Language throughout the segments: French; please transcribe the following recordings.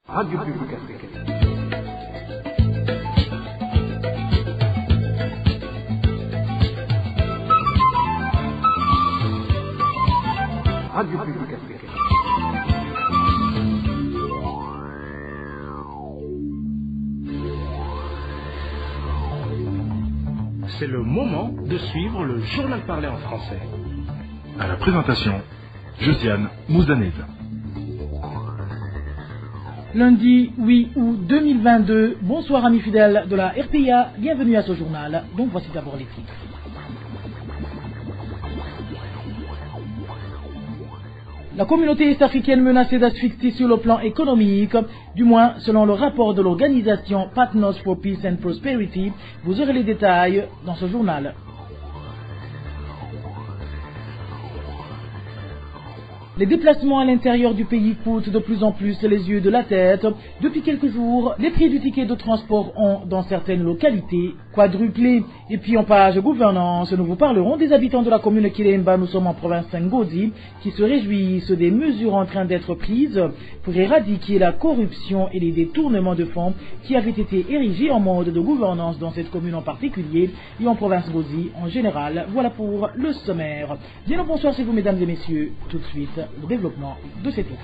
Radio Publique Africaine. Radio Publique Africaine. C'est le moment de suivre le journal parlé en français. À la présentation, Josiane Mouzanez. Lundi 8 août 2022, bonsoir amis fidèles de la RPA, bienvenue à ce journal, donc voici d'abord les titres. La communauté est-africaine menacée d'asphyxie sur le plan économique, du moins selon le rapport de l'organisation Partners for Peace and Prosperity. Vous aurez les détails dans ce journal. Les déplacements à l'intérieur du pays coûtent de plus en plus les yeux de la tête. Depuis quelques jours, les prix du ticket de transport ont, dans certaines localités, quadruplé. Et puis en page gouvernance, nous vous parlerons des habitants de la commune Kiremba, nous sommes en province Ngodi, qui se réjouissent des mesures en train d'être prises pour éradiquer la corruption et les détournements de fonds qui avaient été érigés en mode de gouvernance dans cette commune en particulier et en province Ngodi en général. Voilà pour le sommaire. Bien le bonsoir chez vous mesdames et messieurs. Tout de suite, le développement de ces titres.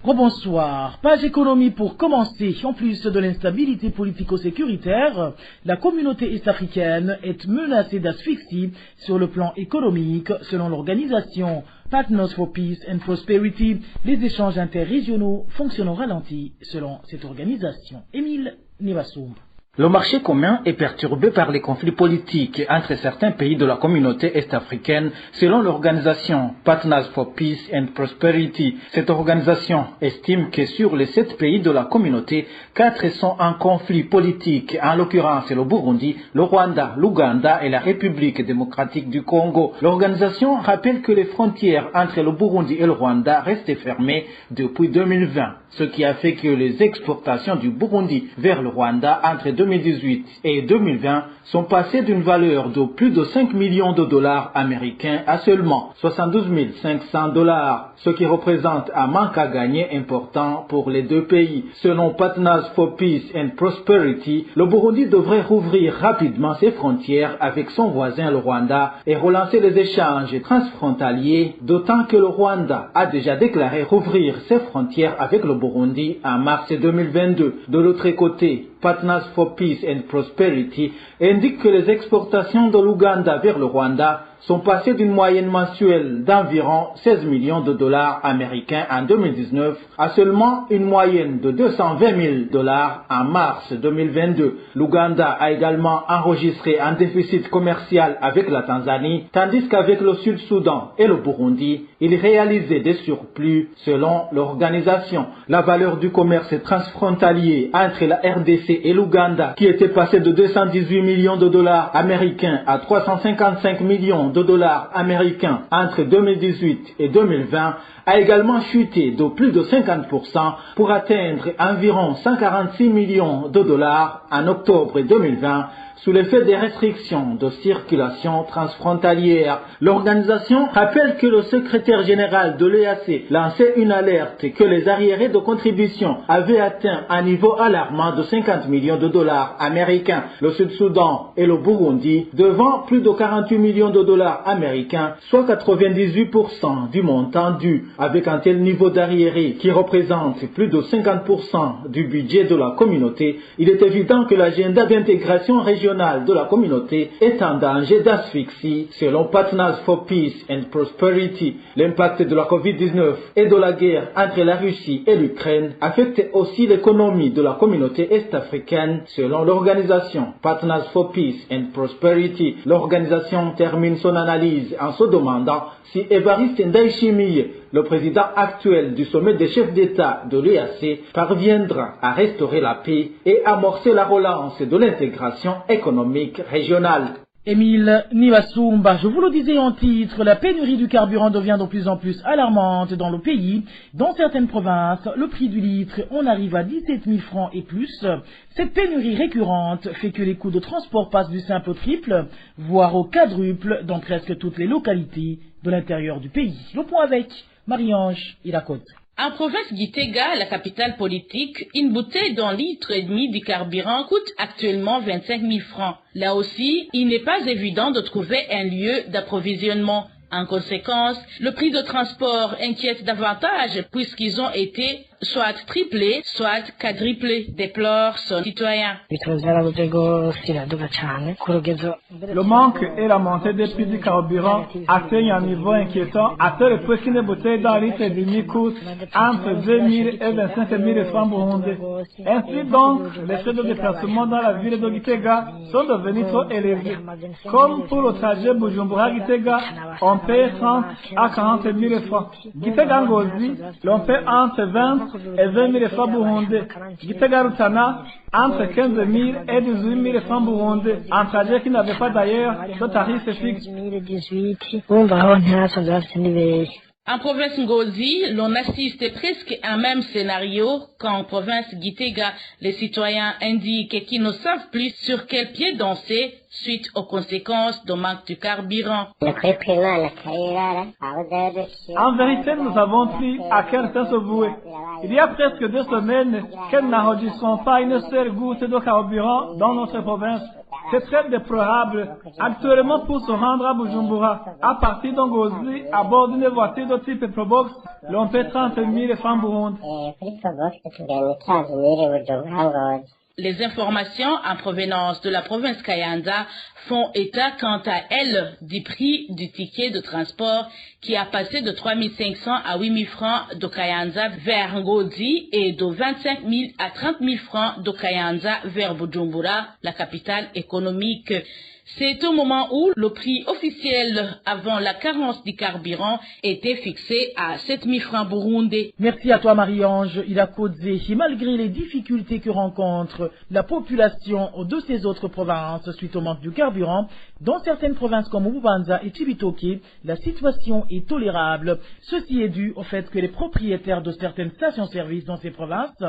Rebonsoir. Page économie pour commencer. En plus de l'instabilité politico-sécuritaire, la communauté est-africaine est menacée d'asphyxie sur le plan économique. Selon l'organisation Partners for Peace and Prosperity, les échanges interrégionaux fonctionnent au ralenti selon cette organisation. Émile Nivassoum. Le marché commun est perturbé par les conflits politiques entre certains pays de la communauté est-africaine, selon l'organisation Partners for Peace and Prosperity. Cette organisation estime que sur les 7 pays de la communauté, 4 sont en conflit politique, en l'occurrence le Burundi, le Rwanda, l'Ouganda et la République démocratique du Congo. L'organisation rappelle que les frontières entre le Burundi et le Rwanda restent fermées depuis 2020, ce qui a fait que les exportations du Burundi vers le Rwanda entre 2018 et 2020 sont passées d'une valeur de plus de 5 millions de dollars américains à seulement 72 500 dollars, ce qui représente un manque à gagner important pour les deux pays. Selon Partners for Peace and Prosperity, le Burundi devrait rouvrir rapidement ses frontières avec son voisin le Rwanda et relancer les échanges transfrontaliers, d'autant que le Rwanda a déjà déclaré rouvrir ses frontières avec le Burundi en mars 2022. De l'autre côté, Partners for Peace and Prosperity indique que les exportations de l'Ouganda vers le Rwanda sont passées d'une moyenne mensuelle d'environ 16 millions de dollars américains en 2019 à seulement une moyenne de 220 000 dollars en mars 2022. L'Ouganda a également enregistré un déficit commercial avec la Tanzanie, tandis qu'avec le Sud-Soudan et le Burundi, il réalisait des surplus selon l'organisation. La valeur du commerce transfrontalier entre la RDC et l'Ouganda, qui était passée de 218 millions de dollars américains à 355 millions de dollars américains entre 2018 et 2020, a également chuté de plus de 50% pour atteindre environ 146 millions de dollars en octobre 2020, sous l'effet des restrictions de circulation transfrontalière. L'organisation rappelle que le secrétaire général de l'EAC lançait une alerte que les arriérés de contribution avaient atteint un niveau alarmant de 50 millions de dollars américains. Le Sud-Soudan et le Burundi devant plus de 48 millions de dollars américains, soit 98% du montant dû. Avec un tel niveau d'arriérés qui représente plus de 50% du budget de la communauté, il est évident que l'agenda d'intégration régionale de la communauté est en danger d'asphyxie, selon Partners for Peace and Prosperity. L'impact de la Covid-19 et de la guerre entre la Russie et l'Ukraine affecte aussi l'économie de la communauté est-africaine, selon l'organisation Partners for Peace and Prosperity. L'organisation termine son analyse en se demandant si Évariste Ndayishimiye, le président actuel du sommet des chefs d'État de l'EAC, parviendra à restaurer la paix et amorcer la relance de l'intégration économique régionale. Émile Nibasumba, je vous le disais en titre, la pénurie du carburant devient de plus en plus alarmante dans le pays. Dans certaines provinces, le prix du litre en arrive à 17 000 francs et plus. Cette pénurie récurrente fait que les coûts de transport passent du simple au triple, voire au quadruple dans presque toutes les localités de l'intérieur du pays. Le point avec Marie-Ange Irakote. En province Gitega, la capitale politique, une bouteille d'un litre et demi de carburant coûte actuellement 25 000 francs. Là aussi, il n'est pas évident de trouver un lieu d'approvisionnement. En conséquence, le prix de transport inquiète davantage puisqu'ils ont été soit triplés, soit quadruplés, déplore son citoyen. Le manque et la montée des prix du carburant atteignent un niveau inquiétant à tel point qu'une bouteille d'un litre et demi coûte entre 2 000 et 25 000 francs burundais. Ainsi donc, les frais de déplacement dans la ville de Gitega sont devenus trop élevés. Comme pour le trajet Bujumbura-Gitega, on paye 30 à 40 000 francs. Gitega-Ngozi, l'on paye entre 20 et 20 000 francs burundais. Gitega-Rutana, entre 15 000 et 18 000 francs burundais. Un trajet qui n'avait pas d'ailleurs de tarif fixe. En province Ngozi, l'on assiste presque à un même scénario qu'en province Gitega. Les citoyens indiquent qu'ils ne savent plus sur quel pied danser suite aux conséquences du manque de carburant. En vérité, nous avons pris à quel temps se vouer. Il y a presque 2 semaines que nous n'enregistrons pas une seule goutte de carburant dans notre province. C'est très déplorable. Actuellement, pour se rendre à Bujumbura, à partir d'Ngozi, à bord d'une voiture de type Probox, l'on paie 30 000 francs burundais. Les informations en provenance de la province Kayanza font état quant à elles du prix du ticket de transport qui a passé de 3 500 à 8 000 francs de Kayanza vers Ngozi et de 25 000 à 30 000 francs de Kayanza vers Bujumbura, la capitale économique. C'est au moment où le prix officiel avant la carence du carburant était fixé à 7 000 francs burundais. Merci à toi Marie-Ange Irakoze. Malgré les difficultés que rencontre la population de ces autres provinces suite au manque du carburant, dans certaines provinces comme Bubanza et Cibitoke, la situation est tolérable. Ceci est dû au fait que les propriétaires de certaines stations-service dans ces provinces,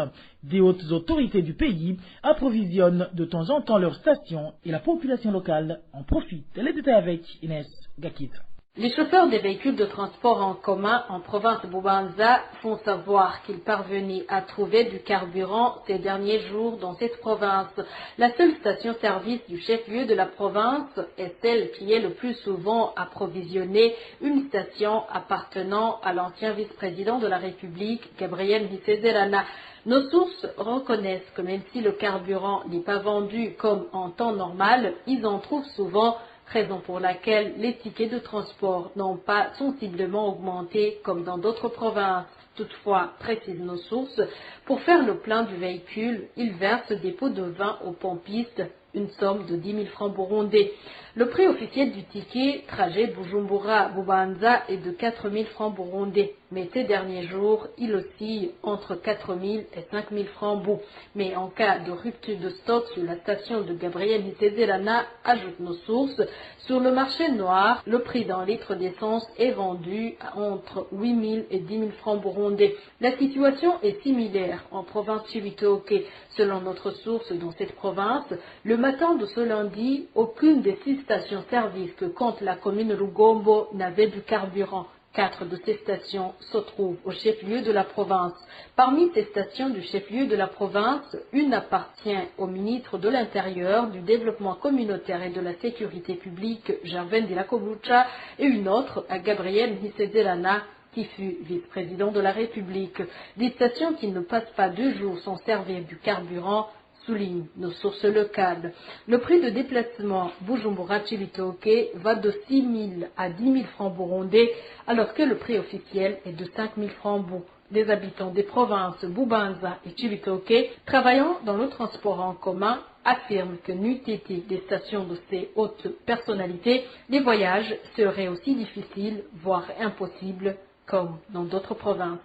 des hautes autorités du pays, approvisionnent de temps en temps leurs stations et la population locale en profite. Les détails avec Inès Gakita. Les chauffeurs des véhicules de transport en commun en province Bubanza font savoir qu'ils parvenaient à trouver du carburant ces derniers jours dans cette province. La seule station-service du chef-lieu de la province est celle qui est le plus souvent approvisionnée, une station appartenant à l'ancien vice-président de la République, Gabriel Nisezerana. Nos sources reconnaissent que même si le carburant n'est pas vendu comme en temps normal, ils en trouvent souvent, raison pour laquelle les tickets de transport n'ont pas sensiblement augmenté comme dans d'autres provinces. Toutefois, précisent nos sources, pour faire le plein du véhicule, ils versent des pots de vin aux pompistes, une somme de 10 000 francs burundais. Le prix officiel du ticket trajet Bujumbura-Bubanza est de 4 000 francs burundais. Mais ces derniers jours, il oscille entre 4 000 et 5 000 francs bout. Mais en cas de rupture de stock sur la station de Gabriel Nisezerana, ajoute nos sources, sur le marché noir, le prix d'un litre d'essence est vendu à entre 8 000 et 10 000 francs burundais. La situation est similaire en province Cibitoke. Selon notre source dans cette province, le matin de ce lundi, aucune des 6 stations-service que compte la commune Rugombo n'avait du carburant. 4 de ces stations se trouvent au chef-lieu de la province. Parmi ces stations du chef-lieu de la province, une appartient au ministre de l'Intérieur, du Développement communautaire et de la Sécurité publique, Gervais Ndirakobucha, et une autre à Gabriel Nisezerana, qui fut vice-président de la République. Des stations qui ne passent pas 2 jours sans servir du carburant, soulignent nos sources locales. Le prix de déplacement Bujumbura-Cibitoke va de 6 000 à 10 000 francs burundais, alors que le prix officiel est de 5 000 francs bout. Les habitants des provinces Bubanza et Cibitoke, travaillant dans le transport en commun, affirment que n'eût été des stations de ces hautes personnalités, les voyages seraient aussi difficiles, voire impossibles, comme dans d'autres provinces.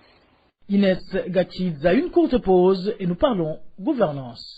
Inès Gachidza, une courte pause et nous parlons gouvernance.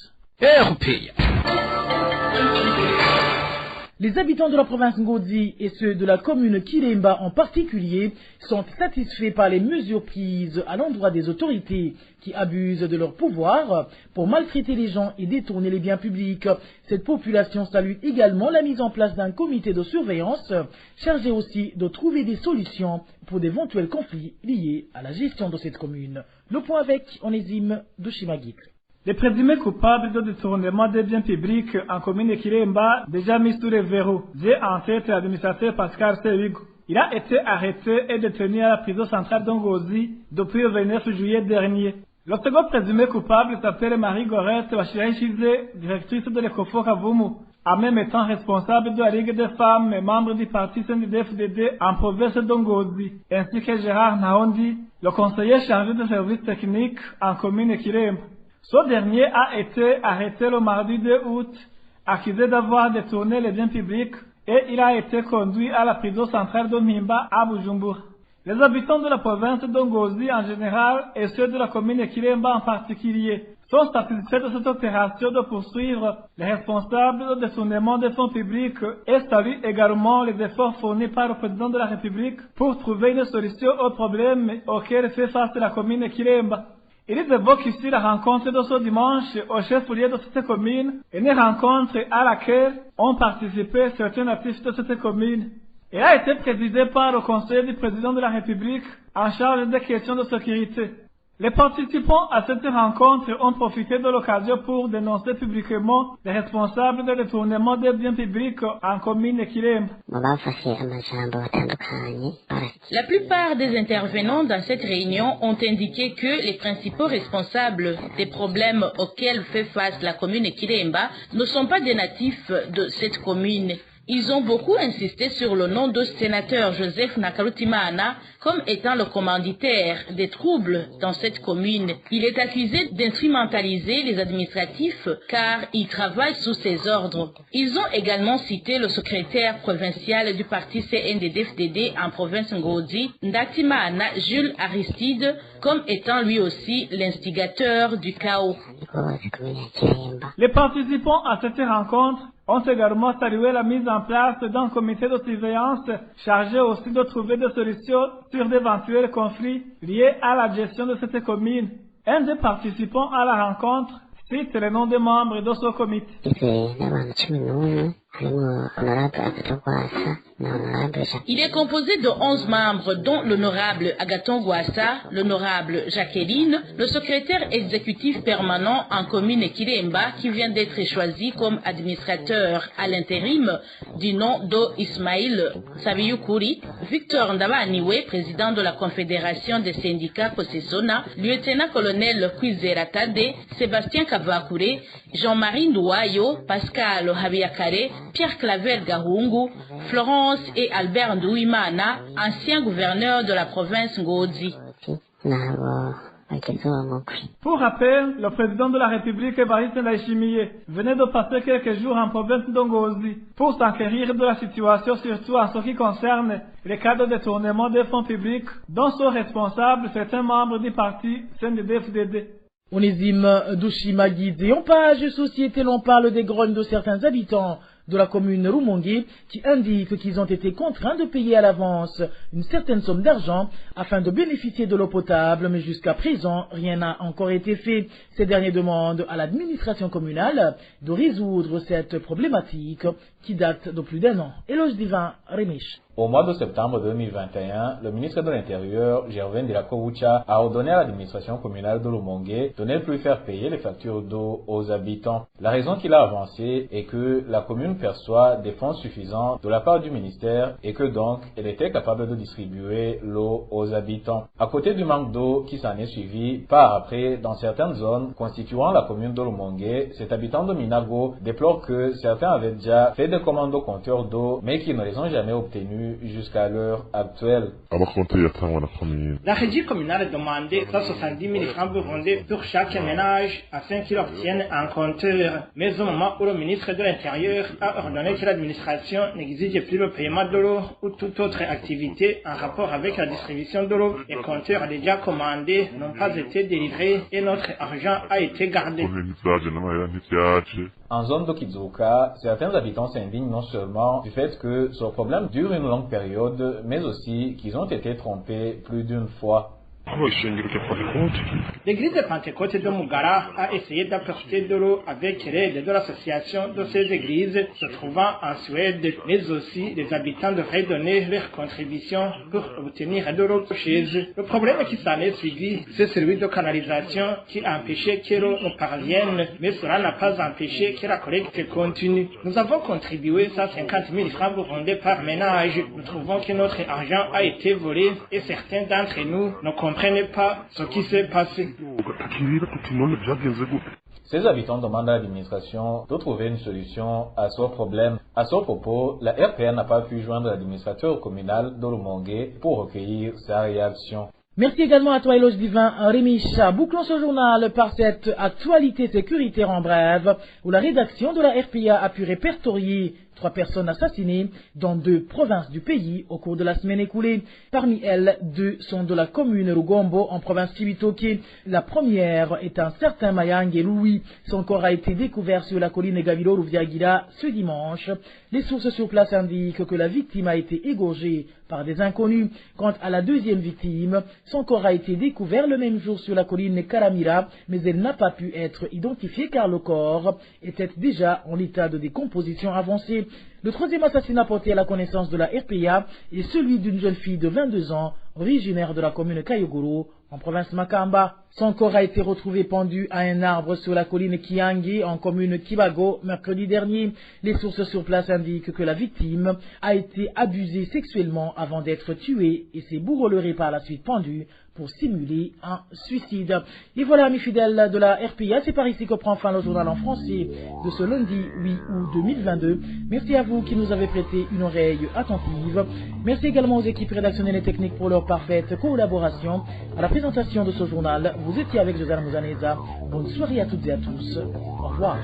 Les habitants de la province Ngozi et ceux de la commune Kiremba en particulier sont satisfaits par les mesures prises à l'endroit des autorités qui abusent de leur pouvoir pour maltraiter les gens et détourner les biens publics. Cette population salue également la mise en place d'un comité de surveillance chargé aussi de trouver des solutions pour d'éventuels conflits liés à la gestion de cette commune. Le point avec Onésime de Chimagit. Les présumés coupables de détournement des biens publics en commune de Kiremba, déjà mis sous les verrous, j'ai en tête l'administrateur Pascal Sewigo. Il a été arrêté et détenu à la prison centrale d'Ongozi depuis le 29 juillet dernier. Le second présumé coupable s'appelle Marie Gorette Wachiraïchize, directrice de l'Ecofo Kavumu, en même temps responsable de la Ligue des femmes et membre du parti CNDD-FDD en province d'Ongozi, ainsi que Gérard Naondi, le conseiller chargé de services techniques en commune de Kiremba. Ce dernier a été arrêté le mardi 2 août, accusé d'avoir détourné les biens publics et il a été conduit à la prison centrale de Mimba à Bujumbura. Les habitants de la province d'Ongozi en général et ceux de la commune de Kiremba en particulier sont satisfaits de cette opération de poursuivre les responsables de détournement des fonds publics et saluent également les efforts fournis par le président de la République pour trouver une solution aux problèmes auxquels fait face la commune de Kiremba. Il évoque ici la rencontre de ce dimanche au chef-lieu de cette commune, une rencontre à laquelle ont participé certains natifs de cette commune. Elle a été présidée par le conseiller du président de la République en charge des questions de sécurité. Les participants à cette rencontre ont profité de l'occasion pour dénoncer publiquement les responsables de détournement des biens publics en commune de Kiremba. La plupart des intervenants dans cette réunion ont indiqué que les principaux responsables des problèmes auxquels fait face la commune de Kiremba ne sont pas des natifs de cette commune. Ils ont beaucoup insisté sur le nom de sénateur Joseph Nakarutimana comme étant le commanditaire des troubles dans cette commune. Il est accusé d'instrumentaliser les administratifs car il travaille sous ses ordres. Ils ont également cité le secrétaire provincial du parti CNDD-FDD en province Ngozi, Ndatimana Jules Aristide, comme étant lui aussi l'instigateur du chaos. Les participants à cette rencontre ont également salué la mise en place d'un comité de surveillance chargé aussi de trouver des solutions sur d'éventuels conflits liés à la gestion de cette commune. Un des participants à la rencontre cite les noms des membres de ce comité. Il est composé de 11 membres, dont l'honorable Agathon Gwassa, l'honorable Jacqueline, le secrétaire exécutif permanent en commune Kiremba, qui vient d'être choisi comme administrateur à l'intérim du nom d'Ismaïl Sabiyukuri, Victor Ndabaniwe, président de la Confédération des syndicats Kosesona, lieutenant-colonel Kwizera Tade, Sébastien Kavakure, Jean-Marie Ndouayo, Pascal Habiakare, Pierre Claver Gahungu, Florence et Albert Ndouimana, anciens gouverneurs de la province Ngozi. Pour rappel, le président de la République, Evariste Ndayishimiye, venait de passer quelques jours en province d'Ongozi pour s'enquérir de la situation, surtout en ce qui concerne les cas de détournement des fonds publics dont sont responsables certains membres du parti CNDD-FDD. Onésime Dushimagidze. En page société, l'on parle des grognes de certains habitants de la commune Rumongue qui indiquent qu'ils ont été contraints de payer à l'avance une certaine somme d'argent afin de bénéficier de l'eau potable, mais jusqu'à présent, rien n'a encore été fait. Ces derniers demandent à l'administration communale de résoudre cette problématique qui date de plus d'1 an. Éloge Divin, Rémiche. Au mois de septembre 2021, le ministre de l'Intérieur, Gervais Ndilakowucha, a ordonné à l'administration communale de Rumongue de ne plus faire payer les factures d'eau aux habitants. La raison qu'il a avancée est que la commune perçoit des fonds suffisants de la part du ministère et que donc elle était capable de distribuer l'eau aux habitants. À côté du manque d'eau qui s'en est suivi, par après, dans certaines zones constituant la commune de Rumongue, cet habitant de Minago déplore que certains avaient déjà fait des commandes au compteur d'eau mais qui ne les ont jamais obtenues jusqu'à l'heure actuelle. La régie communale a demandé 170 000 francs burundais pour chaque ménage afin qu'il obtienne un compteur. Mais au moment où le ministre de l'Intérieur a ordonné que l'administration n'exige plus le paiement de l'eau ou toute autre activité en rapport avec la distribution de l'eau, les compteurs déjà commandés n'ont pas été délivrés et notre argent a été gardé. En zone de Kizuka, certains habitants s'indignent non seulement du fait que ce problème dure une longue période, mais aussi qu'ils ont été trompés plus d'une fois. L'église de Pentecôte de Mugara a essayé d'apporter de l'eau avec l'aide de l'association de ces églises se trouvant en Suède, mais aussi les habitants devraient donner leur contribution pour obtenir de l'eau chez eux. Le problème qui s'en est suivi, c'est celui de canalisation qui a empêché que l'eau nous parvienne, mais cela n'a pas empêché que la collecte continue. Nous avons contribué 150 000 francs burundais par ménage. Nous trouvons que notre argent a été volé et certains d'entre nous ne comprennent pas ce qui s'est passé. Ces habitants demandent à l'administration de trouver une solution à ce problème. À ce propos, la RPA n'a pas pu joindre l'administrateur communal de Rumongue pour recueillir sa réaction. Merci également à toi, Éloge Divin, Rémi Chat. Bouclons ce journal par cette actualité sécuritaire en brève, où la rédaction de la RPA a pu répertorier 3 personnes assassinées dans 2 provinces du pays au cours de la semaine écoulée. Parmi elles, 2 sont de la commune Rugombo en province Cibitoke. La première est un certain Mayang et Louis. Son corps a été découvert sur la colline Gavilo Rouviagira ce dimanche. Les sources sur place indiquent que la victime a été égorgée par des inconnus. Quant à la deuxième victime, son corps a été découvert le même jour sur la colline Karamira, mais elle n'a pas pu être identifiée car le corps était déjà en état de décomposition avancée. Le troisième assassinat porté à la connaissance de la RPA est celui d'une jeune fille de 22 ans, originaire de la commune Kayogoro, en province Makamba. Son corps a été retrouvé pendu à un arbre sur la colline Kiangi, en commune Kibago, mercredi dernier. Les sources sur place indiquent que la victime a été abusée sexuellement avant d'être tuée et s'est bourrelerée par la suite pendue pour simuler un suicide. Et voilà, amis fidèles de la RPA, c'est par ici que prend fin le journal en français de ce lundi 8 août 2022. Merci à vous qui nous avez prêté une oreille attentive. Merci également aux équipes rédactionnelles et techniques pour leur parfaite collaboration. À la présentation de ce journal, vous étiez avec Josiane Mouzaneza. Bonne soirée à toutes et à tous. Au revoir.